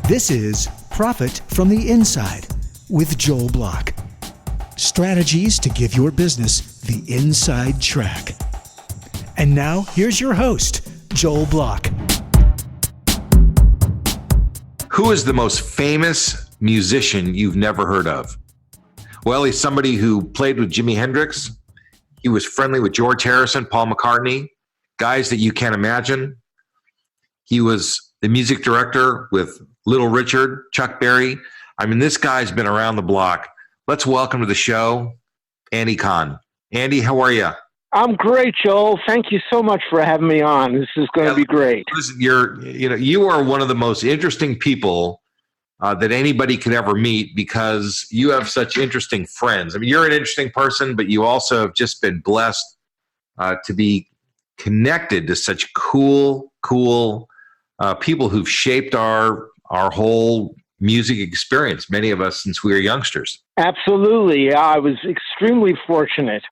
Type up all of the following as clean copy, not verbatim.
This is Profit from the Inside with Joel Block. Strategies to give your business the inside track. And now, here's your host, Joel Block. Who is the most famous musician you've never heard of? Well, he's somebody who played with Jimi Hendrix. He was friendly with George Harrison, Paul McCartney, guys that you can't imagine. He was the music director with Little Richard, Chuck Berry. I mean, this guy's been around the block. Let's welcome to the show, Andy Cahan. Andy, how are you? I'm great, Joel. Thank you so much for having me on. This is going to be great. Listen, you are one of the most interesting people that anybody could ever meet because you have such interesting friends. I mean, you're an interesting person, but you also have just been blessed to be connected to such cool people who've shaped our whole music experience, many of us since we were youngsters. Absolutely. I was extremely fortunate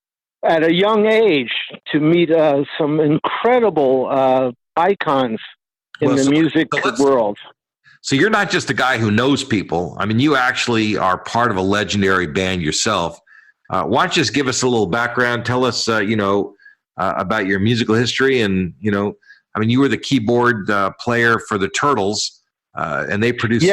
at a young age to meet some incredible icons in the music world. So you're not just a guy who knows people. I mean, you actually are part of a legendary band yourself. Why don't you just give us a little background? Tell us, about your musical history. And, you were the keyboard player for the Turtles, and they produced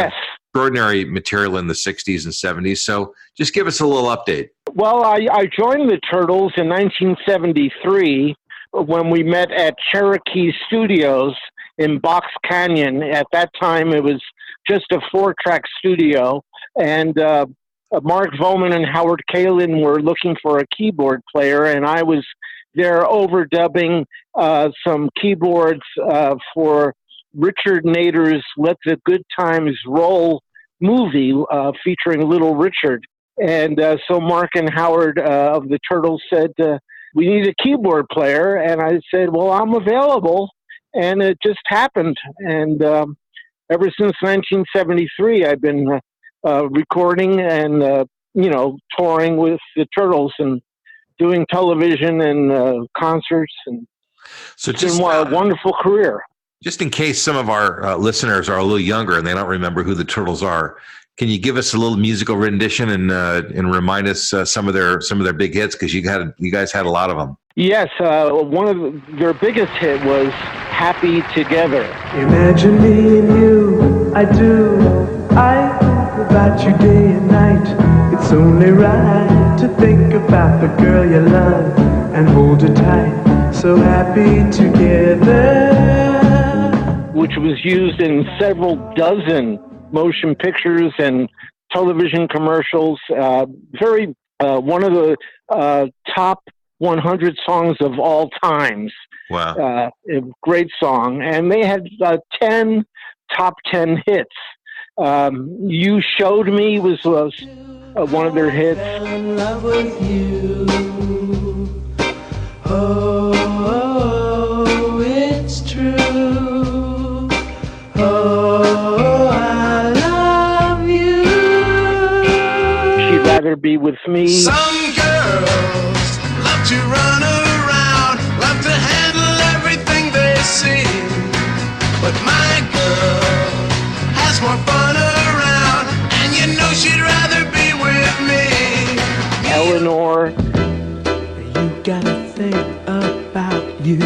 extraordinary material in the 60s and 70s. So just give us a little update. Well, I joined the Turtles in 1973 when we met at Cherokee Studios in Box Canyon. At that time, it was just a 4-track studio, and Mark Voman and Howard Kalin were looking for a keyboard player, and I was there overdubbing some keyboards for Richard Nader's Let the Good Times Roll movie featuring Little Richard. And so Mark and Howard of the Turtles said, we need a keyboard player. And I said, well, I'm available. And it just happened. And ever since 1973, I've been recording and, touring with the Turtles and doing television and concerts. And so it's been a wonderful career. Just in case some of our listeners are a little younger and they don't remember who the Turtles are, can you give us a little musical rendition and remind us some of their big hits? Because you guys had a lot of them. Yes, one of their biggest hit was "Happy Together." Imagine me and you, I do. I think about you day and night. It's only right to think about the girl you love and hold her tight. So happy together. Which was used in several dozen motion pictures and television commercials. One of the top 100 songs of all times. Wow. A great song. And they had 10 top 10 hits. You Showed Me was one of their hits. In love with you. Oh, it's true. Oh, I love you. She'd Rather Be With Me. Some girls love to run around, love to handle everything they see. But my girl has more fun around, and she'd rather be with me. Eleanor. You gotta think about you.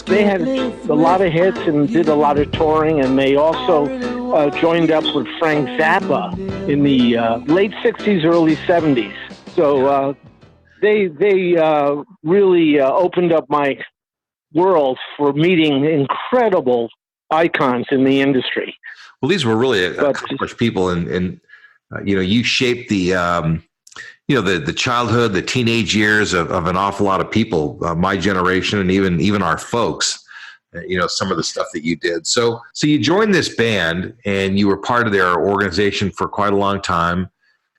They had a lot of hits and did a lot of touring, and they also joined up with Frank Zappa in the late 60s, early 70s. So they really opened up my world for meeting incredible icons in the industry. Well, these were really accomplished people, and you shaped the the childhood, the teenage years of an awful lot of people, my generation, and even our folks. Some of the stuff that you did. So you joined this band, and you were part of their organization for quite a long time.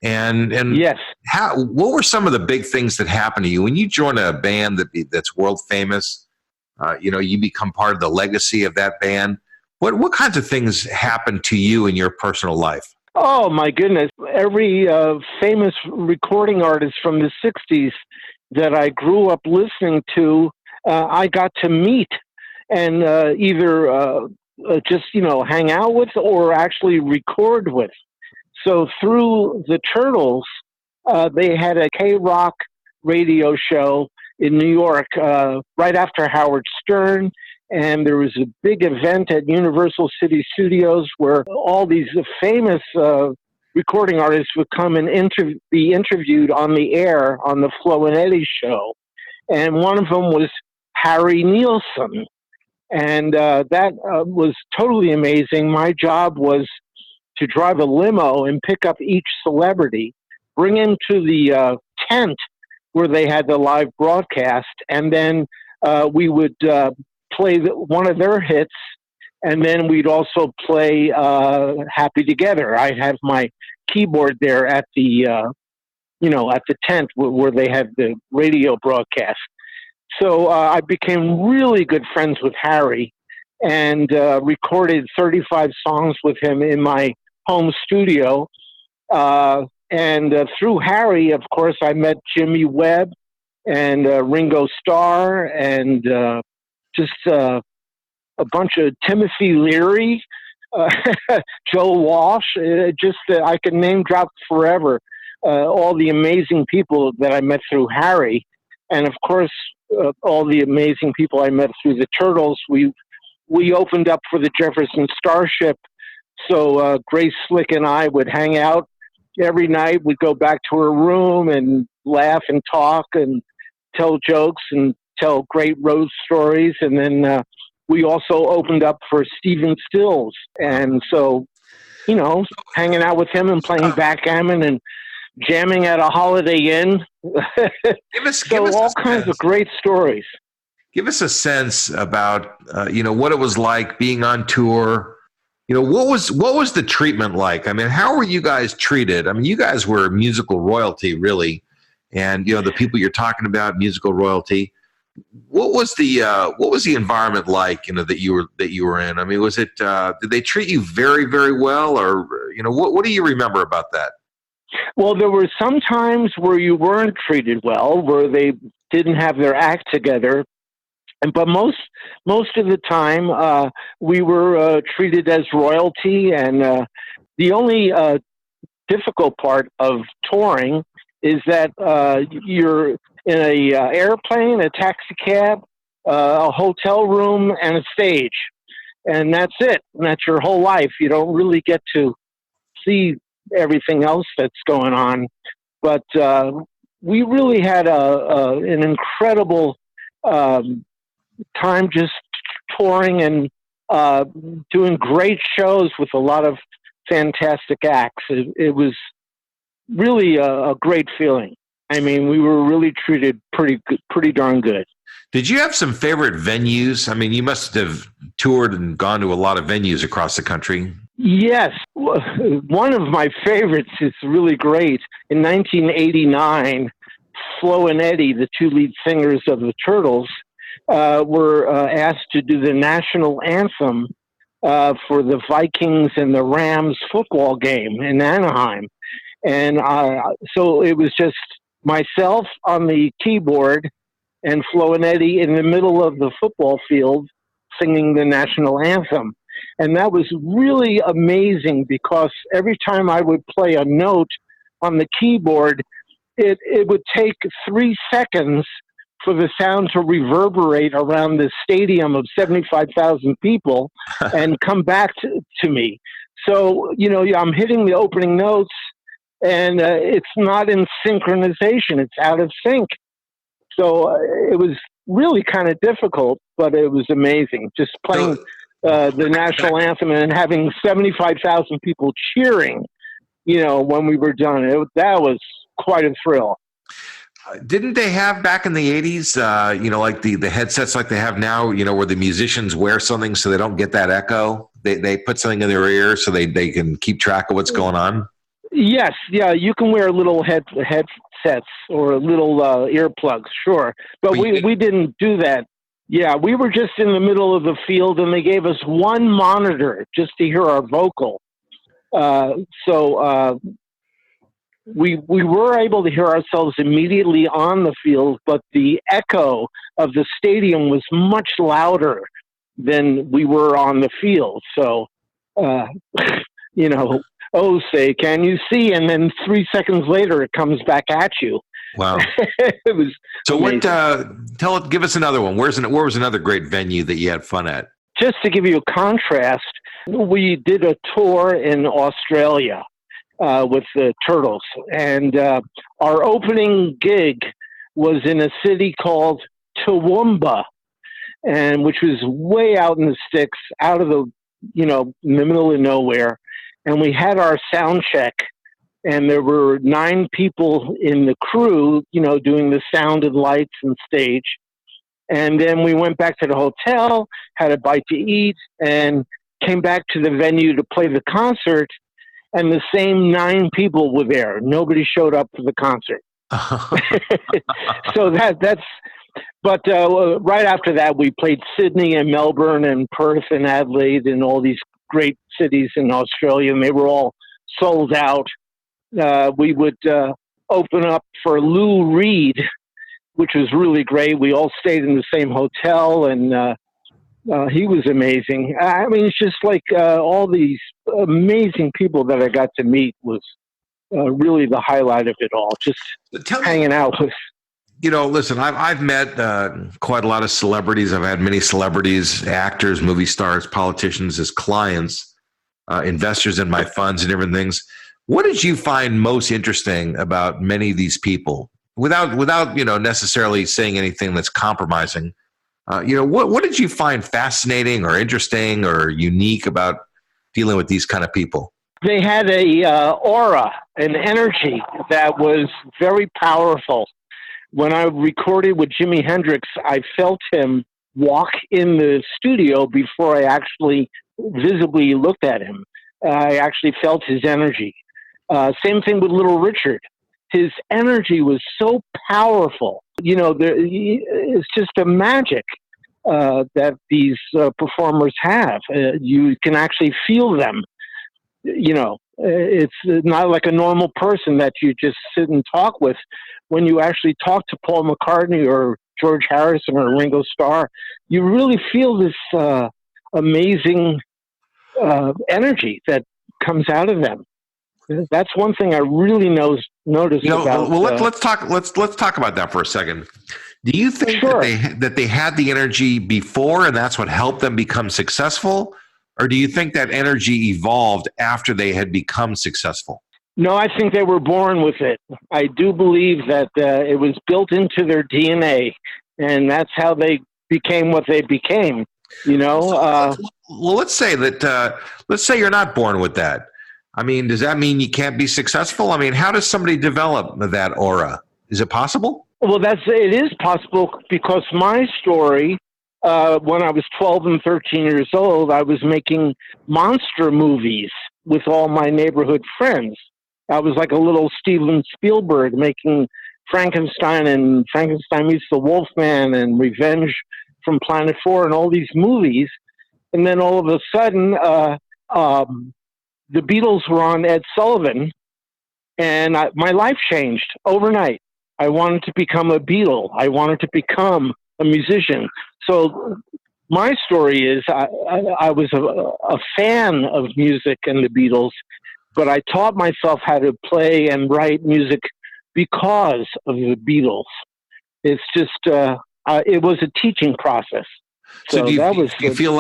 And yes, what were some of the big things that happened to you when you join a band that's world famous? You become part of the legacy of that band. What kinds of things happened to you in your personal life? Oh, my goodness. Every famous recording artist from the 60s that I grew up listening to, I got to meet and either just, hang out with or actually record with. So through the Turtles, they had a K-Rock radio show in New York right after Howard Stern. And there was a big event at Universal City Studios where all these famous recording artists would come and be interviewed on the air on the Flo and Eddie show. And one of them was Harry Nilsson. And that was totally amazing. My job was to drive a limo and pick up each celebrity, bring him to the tent where they had the live broadcast, and then we would play one of their hits, and then we'd also play Happy Together. I'd have my keyboard there at the, at the tent where they had the radio broadcast. So I became really good friends with Harry and recorded 35 songs with him in my home studio. And through Harry, of course, I met Jimmy Webb and Ringo Starr and just a bunch of Timothy Leary, Joe Walsh. I could name drop forever all the amazing people that I met through Harry. And, of course, all the amazing people I met through the Turtles. We opened up for the Jefferson Starship. So Grace Slick and I would hang out every night. We'd go back to her room and laugh and talk and tell jokes and tell great road stories. And then we also opened up for Stephen Stills. And so, hanging out with him and playing backgammon and jamming at a Holiday Inn. Give us all kinds of great stories. Give us a sense about, what it was like being on tour. What was the treatment like? I mean, how were you guys treated? I mean, you guys were musical royalty, really, and the people you're talking about, musical royalty. What was the environment like? That you were in. I mean, was it? Did they treat you very, very well, or what do you remember about that? Well, there were some times where you weren't treated well, where they didn't have their act together. But most of the time, we were treated as royalty. And the only difficult part of touring is that you're in a airplane, a taxi cab, a hotel room, and a stage, and that's it. And that's your whole life. You don't really get to see everything else that's going on. But we really had an incredible time just touring and doing great shows with a lot of fantastic acts. It was really a great feeling. I mean, we were really treated pretty darn good. Did you have some favorite venues? I mean, you must have toured and gone to a lot of venues across the country. Yes. One of my favorites is really great. In 1989, Flo and Eddie, the two lead singers of the Turtles, were asked to do the national anthem for the Vikings and the Rams football game in Anaheim. And so it was just myself on the keyboard and Flo and Eddie in the middle of the football field singing the national anthem. And that was really amazing because every time I would play a note on the keyboard, it would take 3 seconds for the sound to reverberate around the stadium of 75,000 people and come back to me. So, I'm hitting the opening notes and it's not in synchronization. It's out of sync. So it was really kind of difficult, but it was amazing. Just playing the national anthem and having 75,000 people cheering, when we were done. That was quite a thrill. Didn't they have back in the 80s, like the headsets like they have now, where the musicians wear something so they don't get that echo? They put something in their ear so they can keep track of what's going on? Yes. Yeah, you can wear little headsets or little earplugs, sure. But we didn't do that. Yeah, we were just in the middle of the field, and they gave us one monitor just to hear our vocal. So we were able to hear ourselves immediately on the field, but the echo of the stadium was much louder than we were on the field. So, say, can you see? And then 3 seconds later, it comes back at you. Wow. It was So amazing. give us another one. Where was another great venue that you had fun at? Just to give you a contrast, we did a tour in Australia with the Turtles. And our opening gig was in a city called Toowoomba, and which was way out in the sticks, out of the, in the middle of nowhere. And we had our sound check, and there were 9 people in the crew, doing the sound and lights and stage. And then we went back to the hotel, had a bite to eat, and came back to the venue to play the concert. And the same 9 people were there. Nobody showed up for the concert. So but right after that, we played Sydney and Melbourne and Perth and Adelaide and all these great cities in Australia, and they were all sold out. We would open up for Lou Reed, which was really great. We all stayed in the same hotel, and he was amazing. I mean, it's just like all these amazing people that I got to meet was really the highlight of it all, just hanging out with. Listen, I've met quite a lot of celebrities. I've had many celebrities, actors, movie stars, politicians as clients, investors in my funds and different things. What did you find most interesting about many of these people? Without necessarily saying anything that's compromising, what did you find fascinating or interesting or unique about dealing with these kind of people? They had a aura, an energy that was very powerful. When I recorded with Jimi Hendrix, I felt him walk in the studio before I actually visibly looked at him. I actually felt his energy. Same thing with Little Richard. His energy was so powerful. It's just a magic that these performers have. You can actually feel them. It's not like a normal person that you just sit and talk with. When you actually talk to Paul McCartney or George Harrison or Ringo Starr, you really feel this amazing energy that comes out of them. That's one thing I really noticed about. Well, let's talk about that for a second. Do you think sure. that they had the energy before, and that's what helped them become successful, or do you think that energy evolved after they had become successful? No, I think they were born with it. I do believe that it was built into their DNA, and that's how they became what they became. Well, let's say that. Let's say you're not born with that. I mean, does that mean you can't be successful? I mean, how does somebody develop that aura? Is it possible? Well, it is possible because my story, when I was 12 and 13 years old, I was making monster movies with all my neighborhood friends. I was like a little Steven Spielberg making Frankenstein and Frankenstein Meets the Wolfman and Revenge from Planet 4 and all these movies. And then all of a sudden, the Beatles were on Ed Sullivan, and my life changed overnight. I wanted to become a Beatle. I wanted to become a musician. So my story is I was a fan of music and the Beatles, but I taught myself how to play and write music because of the Beatles. It's just it was a teaching process. So do you feel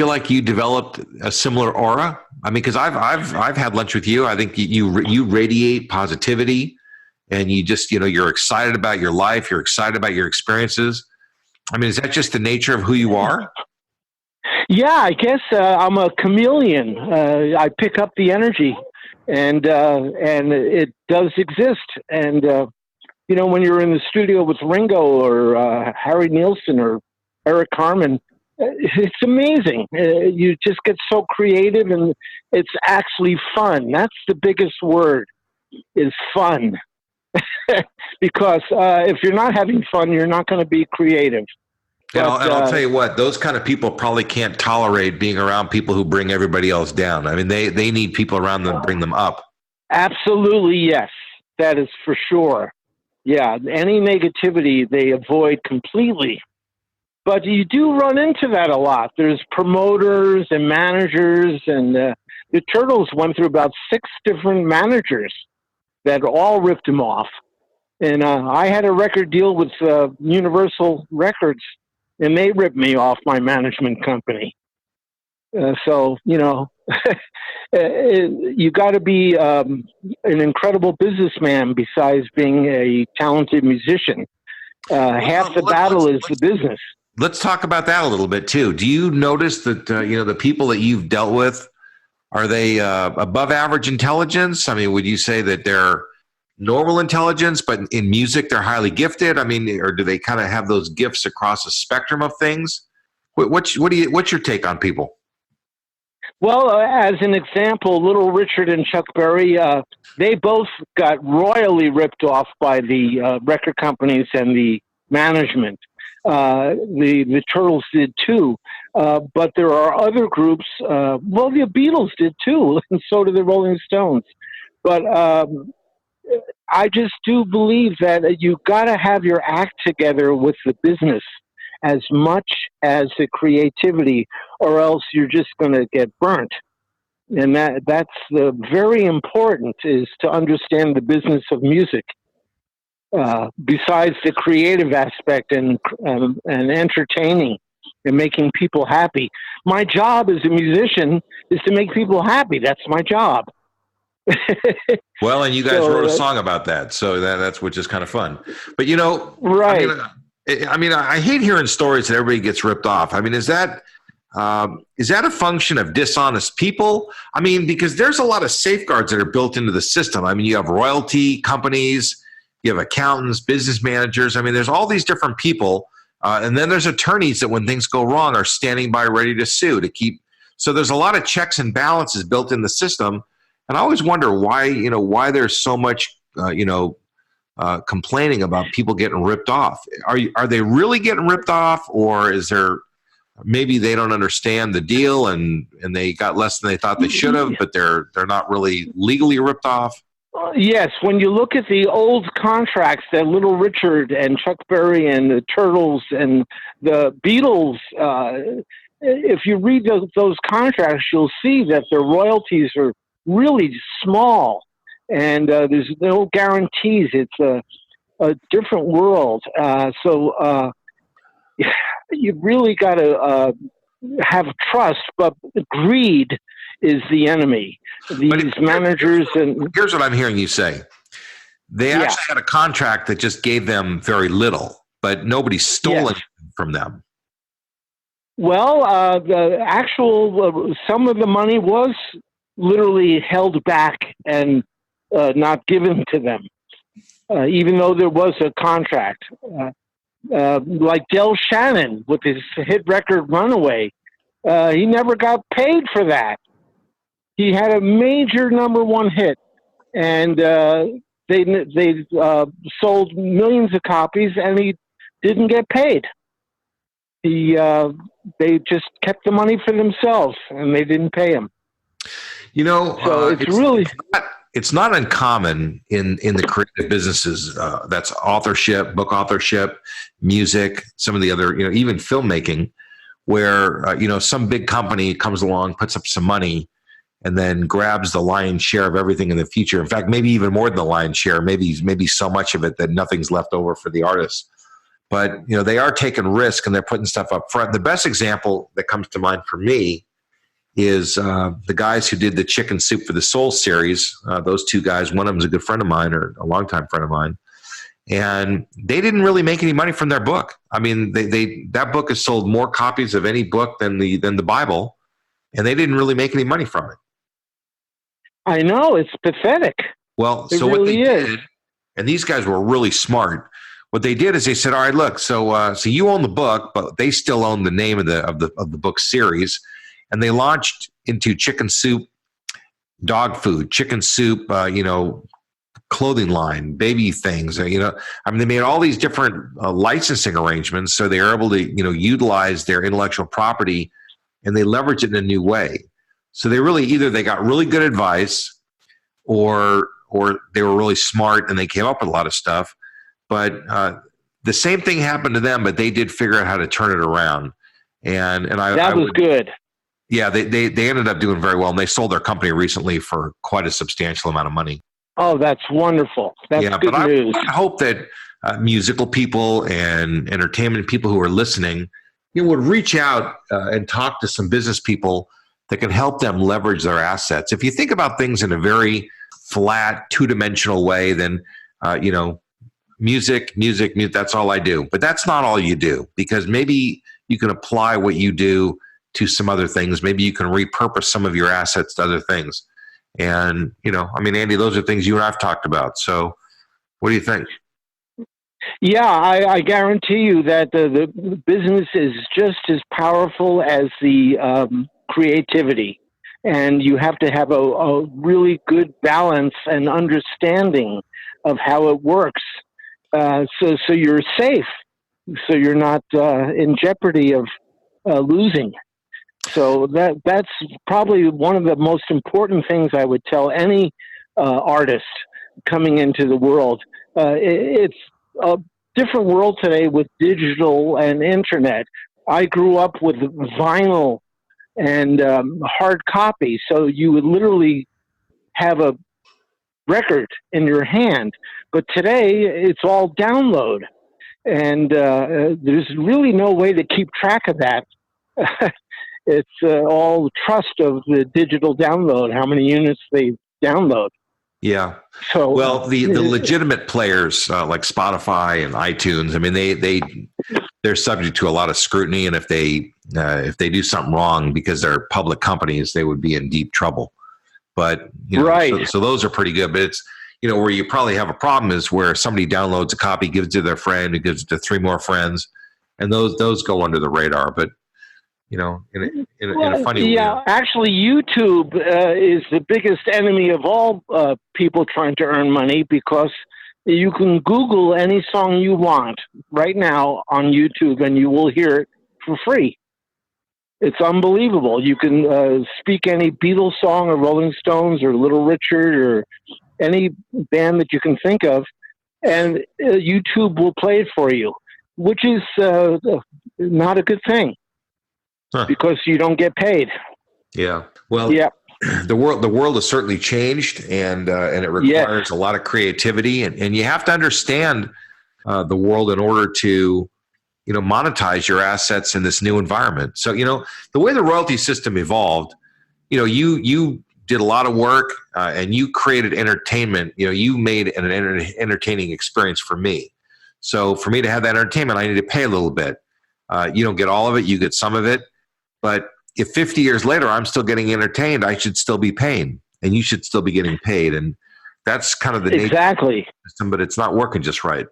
like you developed a similar aura? I mean, because I've had lunch with you. I think you radiate positivity, and you just you're excited about your life. You're excited about your experiences. I mean, is that just the nature of who you are? Yeah, I guess I'm a chameleon. I pick up the energy, and it does exist. And when you're in the studio with Ringo or Harry Nilsson or Eric Carmen, it's amazing. You just get so creative, and it's actually fun. That's the biggest word, is fun. Because if you're not having fun, you're not going to be creative. And I'll tell you what, those kind of people probably can't tolerate being around people who bring everybody else down. I mean, they need people around them to bring them up. Absolutely, yes. That is for sure. Yeah, any negativity they avoid completely. But you do run into that a lot. There's promoters and managers, and the Turtles went through about 6 different managers that all ripped them off. And I had a record deal with Universal Records, and they ripped me off, my management company. So, you know, you got to be an incredible businessman besides being a talented musician. Half the battle is the business. Let's talk about that a little bit too. Do you notice that the people that you've dealt with, are they above average intelligence? I mean, would you say that they're normal intelligence, but in music they're highly gifted? I mean, or do they kind of have those gifts across a spectrum of things? What's your take on people? Well, as an example, Little Richard and Chuck Berry, they both got royally ripped off by the record companies and the management. The Turtles did too, but there are other groups. Well, the Beatles did too, and so did the Rolling Stones. But I just do believe that you got to have your act together with the business as much as the creativity, or else you're just going to get burnt. And that's very important, is to understand the business of music. Besides the creative aspect and entertaining and making people happy. My job as a musician is to make people happy. That's my job. Well, and you guys wrote a song about that, so that's which is kind of fun. But right. I mean, I hate hearing stories that everybody gets ripped off. I mean, is that a function of dishonest people? I mean, because there's a lot of safeguards that are built into the system. I mean, you have royalty companies, you have accountants, business managers. I mean, there's all these different people. And then there's attorneys that when things go wrong are standing by ready to sue to keep. So there's a lot of checks and balances built in the system. And I always wonder why there's so much, complaining about people getting ripped off. Are they really getting ripped off, or is there maybe they don't understand the deal and they got less than they thought they should have, but they're not really legally ripped off? Yes, when you look at the old contracts that Little Richard and Chuck Berry and the Turtles and the Beatles, if you read those contracts, you'll see that the royalties are really small, and there's no guarantees. It's a different world. So you really got to have trust, but greed is the enemy. These managers and here's what I'm hearing you say. They actually had a contract that just gave them very little, but nobody stole anything from them. Well, the actual some of the money was literally held back and not given to them, even though there was a contract. Like Del Shannon with his hit record "Runaway," he never got paid for that. He had a major #1 hit, and they sold millions of copies, and he didn't get paid. They just kept the money for themselves, and they didn't pay him. So it's not uncommon in the creative businesses. That's authorship, book authorship, music, some of the other, even filmmaking, where some big company comes along, puts up some money, and then grabs the lion's share of everything in the future. In fact, maybe even more than the lion's share, maybe so much of it that nothing's left over for the artists. But, they are taking risk and they're putting stuff up front. The best example that comes to mind for me is the guys who did the Chicken Soup for the Soul series. Those two guys, one of them is a good friend of mine, or a longtime friend of mine. And they didn't really make any money from their book. I mean, that book has sold more copies of any book than the Bible, and they didn't really make any money from it. I know, it's pathetic. Well, it so really what they is. did, and these guys were really smart. What they did is they said, "All right, look, so you own the book, but they still own the name of the book series," and they launched into Chicken Soup dog food, Chicken Soup, clothing line, baby things. They made all these different licensing arrangements, so they were able to utilize their intellectual property, and they leverage it in a new way. So they got really good advice, or they were really smart and they came up with a lot of stuff. But the same thing happened to them, but they did figure out how to turn it around. And that was good. Yeah, they ended up doing very well, and they sold their company recently for quite a substantial amount of money. Oh, that's wonderful. That's good news. I hope that musical people and entertainment people who are listening, would reach out and talk to some business people that can help them leverage their assets. If you think about things in a very flat, two-dimensional way, then music, that's all I do. But that's not all you do, because maybe you can apply what you do to some other things. Maybe you can repurpose some of your assets to other things. And, Andy, those are things you and I've talked about. So what do you think? Yeah, I guarantee you that the business is just as powerful as the creativity. And you have to have a really good balance and understanding of how it works. So you're safe. So you're not in jeopardy of losing. So that's probably one of the most important things I would tell any artist coming into the world. It's a different world today with digital and internet. I grew up with vinyl and hard copy, so you would literally have a record in your hand. But today, it's all download, and there's really no way to keep track of that. It's all trust of the digital download, how many units they download. Yeah. So, well, the legitimate players like Spotify and iTunes, they're subject to a lot of scrutiny, and if they do something wrong because they're public companies, they would be in deep trouble. But right. So those are pretty good. But it's where you probably have a problem is where somebody downloads a copy, gives it to their friend, who gives it to three more friends, and those go under the radar. But in a funny way. Yeah, actually, YouTube is the biggest enemy of all people trying to earn money, because you can Google any song you want right now on YouTube, and you will hear it for free. It's unbelievable. You can speak any Beatles song or Rolling Stones or Little Richard or any band that you can think of, and YouTube will play it for you, which is not a good thing. Huh. Because you don't get paid. Yeah. Well, yeah. The world has certainly changed, and it requires a lot of creativity, and you have to understand the world in order to monetize your assets in this new environment. So the way the royalty system evolved, you did a lot of work and you created entertainment. You made an entertaining experience for me. So for me to have that entertainment, I need to pay a little bit. You don't get all of it; you get some of it. But if 50 years later I'm still getting entertained, I should still be paying, and you should still be getting paid. And that's kind of the nature of the system, but it's not working just right.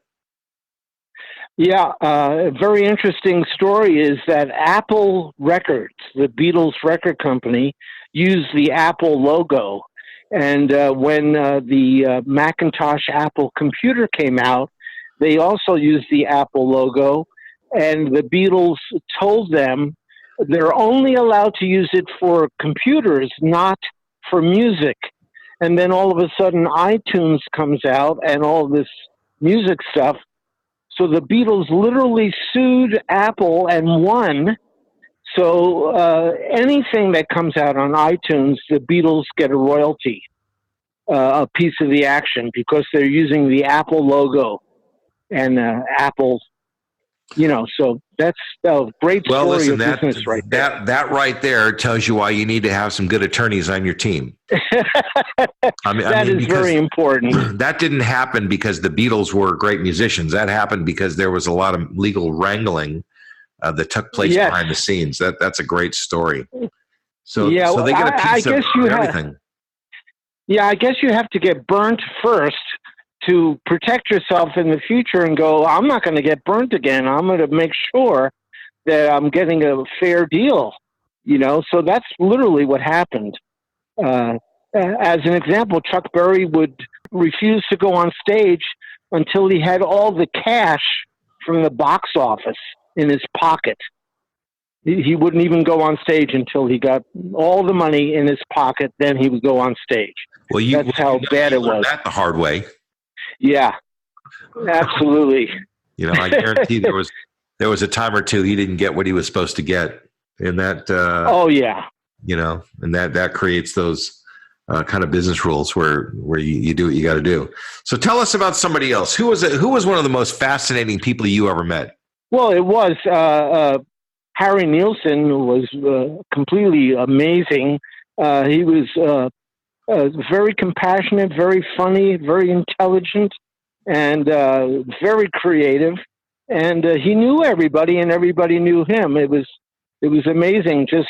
Yeah, a very interesting story is that Apple Records, the Beatles record company, used the Apple logo. And when the Macintosh Apple computer came out, they also used the Apple logo. And the Beatles told them they're only allowed to use it for computers, not for music. And then all of a sudden iTunes comes out and all this music stuff. So the Beatles literally sued Apple and won. So anything that comes out on iTunes, the Beatles get a royalty, a piece of the action, because they're using the Apple logo and Apple. So that's a great story of business right there. That right there tells you why you need to have some good attorneys on your team. That is very important. That didn't happen because the Beatles were great musicians. That happened because there was a lot of legal wrangling that took place behind the scenes. That's a great story. So they get a piece of everything. I guess you have to get burnt first to protect yourself in the future and go, I'm not going to get burnt again. I'm going to make sure that I'm getting a fair deal, So that's literally what happened. As an example, Chuck Berry would refuse to go on stage until he had all the cash from the box office in his pocket. He wouldn't even go on stage until he got all the money in his pocket. Then he would go on stage. Well, that's how bad it was. That the hard way. Yeah, absolutely. I guarantee there was a time or two he didn't get what he was supposed to get, and that. Oh yeah. And that creates those kind of business rules where you do what you got to do. So tell us about somebody else. Who was one of the most fascinating people you ever met? Well, it was Harry Nilsson, who was completely amazing. He was very compassionate, very funny, very intelligent, and very creative. And he knew everybody, and everybody knew him. It was amazing. Just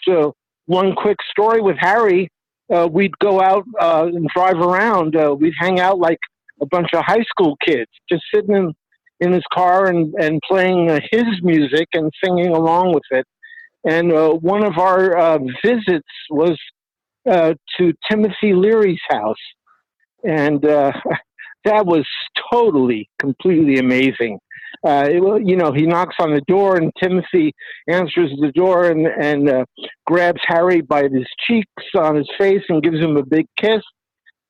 one quick story with Harry. We'd go out and drive around. We'd hang out like a bunch of high school kids, just sitting in his car and playing his music and singing along with it. And one of our visits was to Timothy Leary's house. And that was completely amazing. He knocks on the door, and Timothy answers the door and grabs Harry by his cheeks on his face and gives him a big kiss.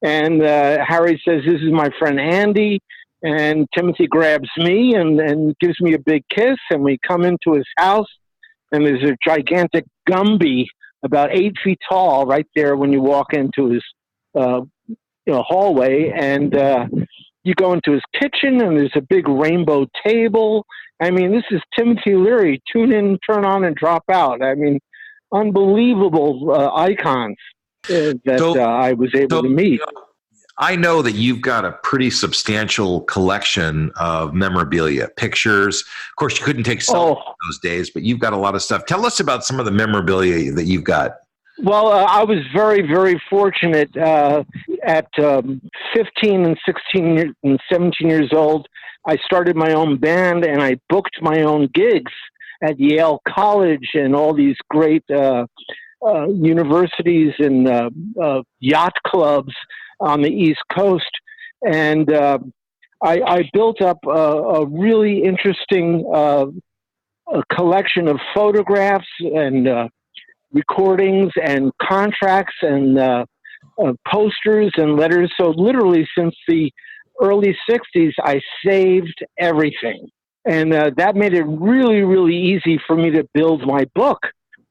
And Harry says, "This is my friend Andy." And Timothy grabs me and gives me a big kiss. And we come into his house, and there's a gigantic Gumby about 8 feet tall right there when you walk into his hallway. And you go into his kitchen, and there's a big rainbow table. I mean, this is Timothy Leary. Tune in, turn on, and drop out. I mean, unbelievable icons that I was able to meet. I know that you've got a pretty substantial collection of memorabilia, pictures. Of course, you couldn't take selfies those days, but you've got a lot of stuff. Tell us about some of the memorabilia that you've got. Well, I was very, very fortunate. At 15 and 16 and 17 years old, I started my own band, and I booked my own gigs at Yale College and all these great universities and yacht clubs on the East Coast. And I built up a really interesting collection of photographs and recordings and contracts and posters and letters. So literally since the early 60s, I saved everything. And that made it really, really easy for me to build my book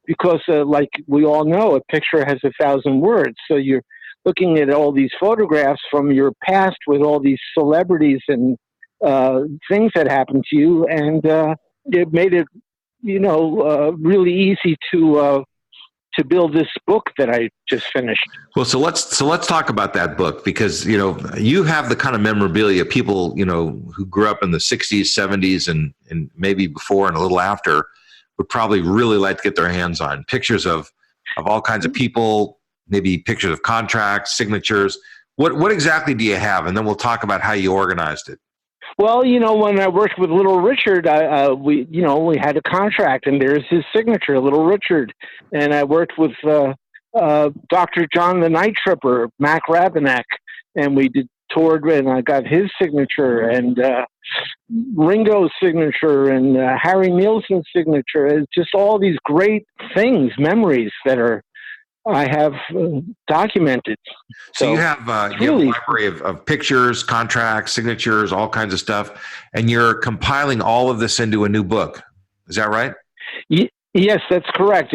because like we all know, a picture has 1,000 words. So you're looking at all these photographs from your past with all these celebrities and things that happened to you. And it made it, really easy to build this book that I just finished. Well, so let's talk about that book because, you have the kind of memorabilia people, who grew up in the 60s, 70s, and maybe before and a little after would probably really like to get their hands on pictures of all kinds of people, maybe pictures of contracts, signatures. What exactly do you have? And then we'll talk about how you organized it. Well, when I worked with Little Richard, we had a contract, and there's his signature, Little Richard. And I worked with Dr. John the Night Tripper, Mac Rabenak, and we toured, and I got his signature, and Ringo's signature, and Harry Nilsson's signature. It's just all these great things, memories that I have documented. So you have a library of pictures, contracts, signatures, all kinds of stuff, and you're compiling all of this into a new book. Is that right? Yes, that's correct.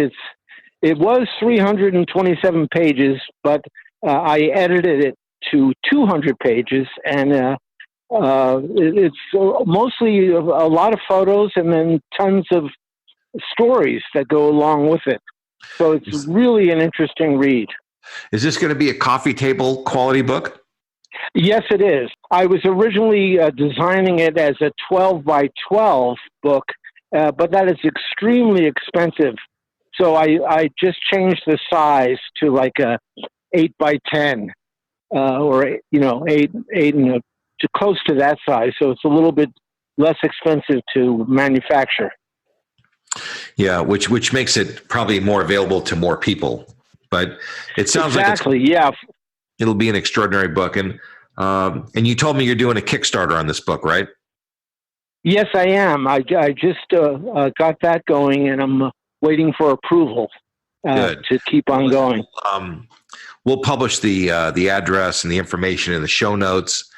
It was 327 pages, but I edited it to 200 pages, and it's mostly a lot of photos and then tons of stories that go along with it. So it's really an interesting read. Is this going to be a coffee table quality book? Yes, it is. I was originally designing it as a 12 by 12 book, but that is extremely expensive. So I just changed the size to like a 8 by 10, or 8 and to close to that size. So it's a little bit less expensive to manufacture. Yeah, which makes it probably more available to more people. But it sounds it'll be an extraordinary book. And you told me you're doing a Kickstarter on this book, right? Yes, I am. I just got that going, and I'm waiting for approval to keep on going. We'll publish the address and the information in the show notes.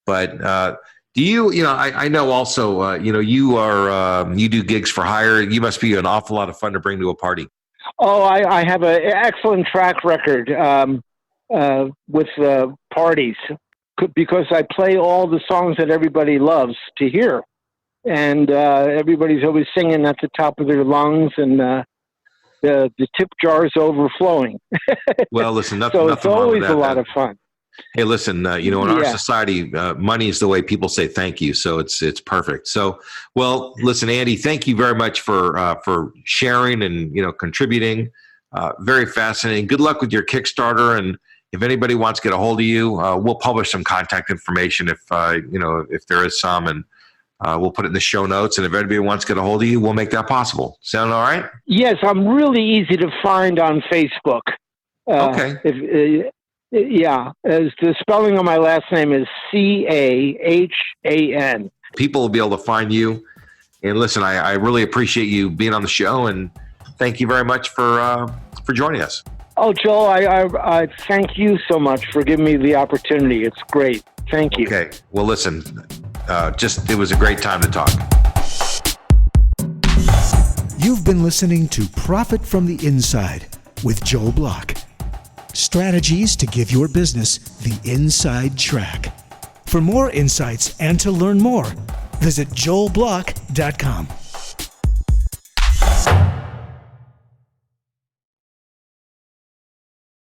But Do I know also, you do gigs for hire. You must be an awful lot of fun to bring to a party. Oh, I have an excellent track record with parties because I play all the songs that everybody loves to hear. And everybody's always singing at the top of their lungs, and the tip jar's overflowing. Well, listen, so it's always a lot of fun. Hey, listen, in our society, money is the way people say thank you. So it's perfect. So, well, listen, Andy, thank you very much for sharing and, contributing. Very fascinating. Good luck with your Kickstarter. And if anybody wants to get a hold of you, we'll publish some contact information if there is some, and we'll put it in the show notes. And if anybody wants to get a hold of you, we'll make that possible. Sound all right? Yes, I'm really easy to find on Facebook. Okay. As the spelling of my last name is Cahan. People will be able to find you. And listen, I really appreciate you being on the show, and thank you very much for joining us. Oh, Joel, I thank you so much for giving me the opportunity. It's great. Thank you. Okay. Well, listen, it was a great time to talk. You've been listening to Profit from the Inside with Joel Block. Strategies to give your business the inside track. For more insights and to learn more, visit joelblock.com.